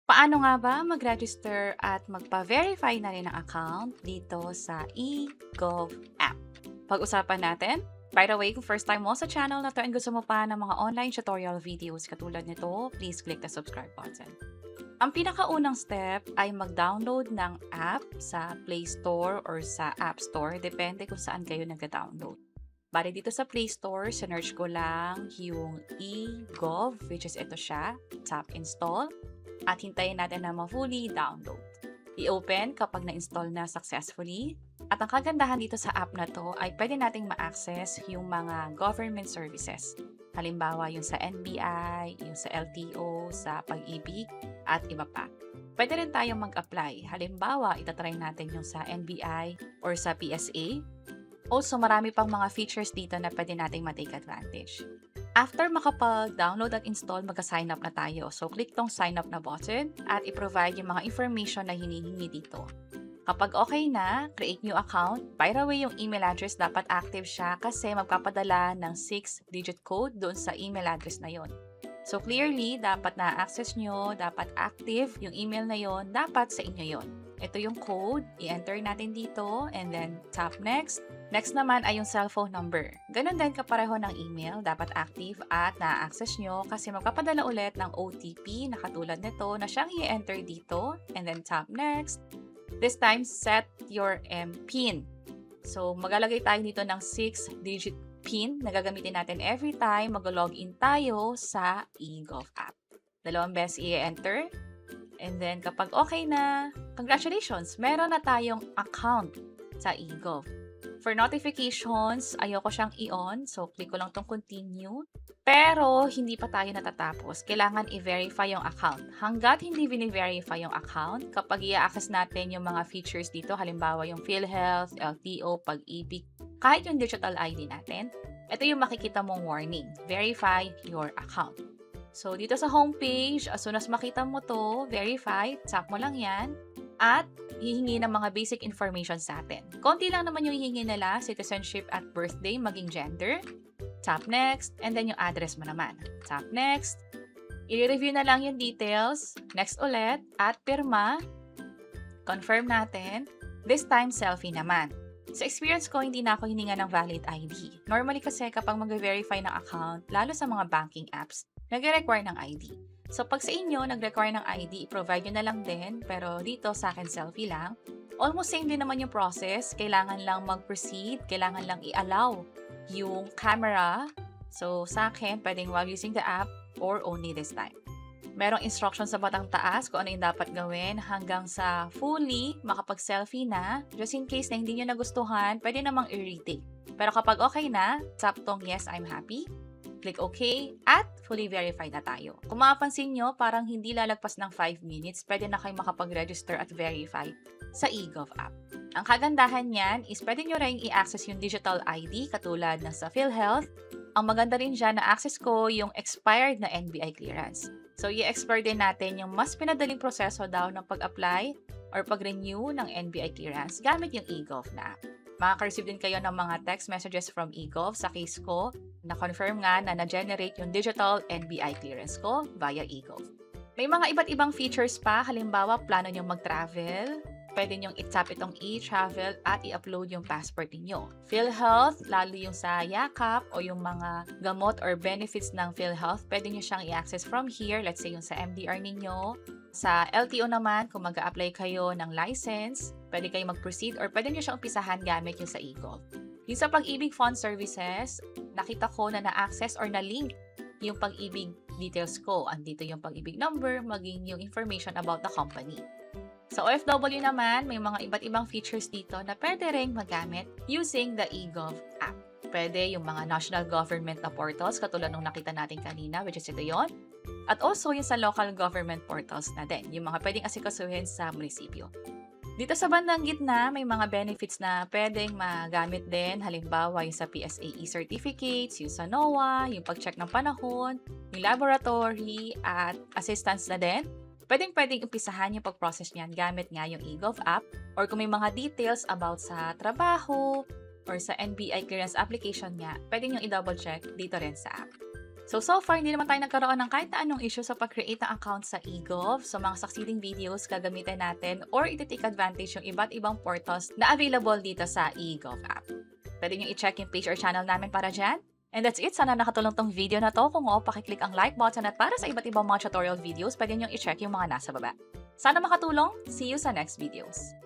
Paano nga ba mag-register at magpa-verify na rin ng account dito sa egov app? Pag-usapan natin. By the way, kung first time mo sa channel na to and gusto mo pa ng mga online tutorial videos katulad nito, please click the subscribe button. Ang pinakaunang step ay mag-download ng app sa Play Store or sa App Store, depende kung saan kayo nag-download. Bali dito sa Play Store, sinearch ko lang yung egov, which is ito siya, tap install, at hintayin natin na ma-fully download. I-open kapag na-install na successfully. At ang kagandahan dito sa app na to ay pwede nating ma-access yung mga government services. Halimbawa yung sa NBI, yung sa LTO, sa Pag-IBIG, at iba pa. Pwede rin tayong mag-apply. Halimbawa, itatry natin yung sa NBI or sa PSA. Also, marami pang mga features dito na pwede nating ma-take advantage. After makapag-download at install, mag-sign up na tayo. So, click tong sign up na button at i-provide yung mga information na hinihingi dito. Kapag okay na, create new account. By the way, yung email address dapat active siya kasi magpapadala ng 6-digit code doon sa email address na yon. So clearly, dapat na-access nyo, dapat active yung email na yon, dapat sa inyo yon. Ito yung code, i-enter natin dito, and then tap next. Next naman ay yung cellphone number. Ganon din kapareho ng email, dapat active at na-access nyo kasi magpapadala ulit ng OTP na katulad nito na siyang i-enter dito, and then tap next. This time, set your MPIN. So, maglalagay tayo dito ng 6-digit PIN na gagamitin natin every time mag-login tayo sa egov app. Dalawang beses i-enter. And then, kapag okay na, congratulations! Meron na tayong account sa egov. For notifications, ayoko siyang i-on. So, click ko lang tong continue. Pero, hindi pa tayo natatapos. Kailangan i-verify yung account. Hanggat hindi bini-verify yung account, kapag i-access natin yung mga features dito, halimbawa yung PhilHealth, LTO, Pag-IBIG, kahit yung digital ID natin, ito yung makikita mong warning. Verify your account. So, dito sa homepage, as soon as makita mo to, verify, tap mo lang yan, at hihingi ng mga basic information sa atin. Konti lang naman yung hihingi nila, citizenship at birthday, maging gender. Tap next, and then yung address mo naman. Tap next. I-review na lang yung details. Next ulit, at pirma. Confirm natin. This time, selfie naman. Sa experience ko, hindi na ako hininga ng valid ID. Normally kasi kapag mag-verify ng account, lalo sa mga banking apps, nag-require ng ID. So, pag sa inyo, nag-require ng ID, i-provide nyo na lang din. Pero dito, sa akin, selfie lang. Almost same din naman yung process. Kailangan lang mag-proceed. Kailangan lang i-allow yung camera. So, sa akin, pwedeng while using the app or only this time. Merong instruction sa batang taas kung ano yung dapat gawin hanggang sa fully makapag-selfie na. Just in case na hindi nyo nagustuhan, pwede namang i-retake. Pero kapag okay na, tap tong yes, I'm happy. Click OK, at fully verified na tayo. Kung mapapansin nyo, parang hindi lalagpas ng 5 minutes, pwede na kayo makapag-register at verify sa egov app. Ang kagandahan niyan is pwede nyo rin i-access yung digital ID katulad ng sa PhilHealth. Ang maganda rin dyan na access ko yung expired na NBI clearance. So, i-expire din natin yung mas pinadaling proseso daw ng pag-apply or pag-renew ng NBI clearance gamit yung egov na app. Makaka-receive din kayo ng mga text messages from egov. Sa case ko, na-confirm nga na na-generate yung digital NBI clearance ko via egov. May mga iba't ibang features pa. Halimbawa, plano nyo mag-travel. Pwede nyong i-tap itong e-travel at i-upload yung passport ninyo. PhilHealth, lalo yung sa yakap o yung mga gamot or benefits ng PhilHealth, pwede nyo siyang i-access from here. Let's say yung sa MDR ninyo. Sa LTO naman, kung mag-a-apply kayo ng license, pwede kayo mag-proceed or pwede nyo siyang umpisahan gamit yung sa egov. Yung sa Pag-IBIG Fund Services, nakita ko na na-access or na-link yung Pag-IBIG details ko. Andito yung Pag-IBIG number, maging yung information about the company. Sa OFW naman, may mga iba't ibang features dito na pwede rin magamit using the egov app. Pwede yung mga national government na portals katulad nung nakita natin kanina, which is ito yon. At also yung sa local government portals na din, yung mga pwedeng asikasuhin sa munisipyo. Dito sa bandang gitna, may mga benefits na pwedeng magamit din. Halimbawa, yung sa PSA certificates, yung sa NOAA, yung pag-check ng panahon, yung laboratory, at assistance na din. Pwedeng umpisahan yung pag-process niyan gamit nga yung egov app or kung may mga details about sa trabaho or sa NBI clearance application niya, pwedeng yung i-double check dito rin sa app. So far, hindi naman tayo nagkaroon ng kahit na anong issue sa pag-create ng account sa eGov. So, mga succeeding videos gagamitin natin or iti-take advantage yung iba't ibang portals na available dito sa eGov app. Pwede nyo i-check yung page or channel namin para dyan. And that's it. Sana nakatulong tong video na to. Kung oo, pakiclick ang like button at para sa iba't ibang mga tutorial videos, pwede nyo i-check yung mga nasa baba. Sana makatulong. See you sa next videos.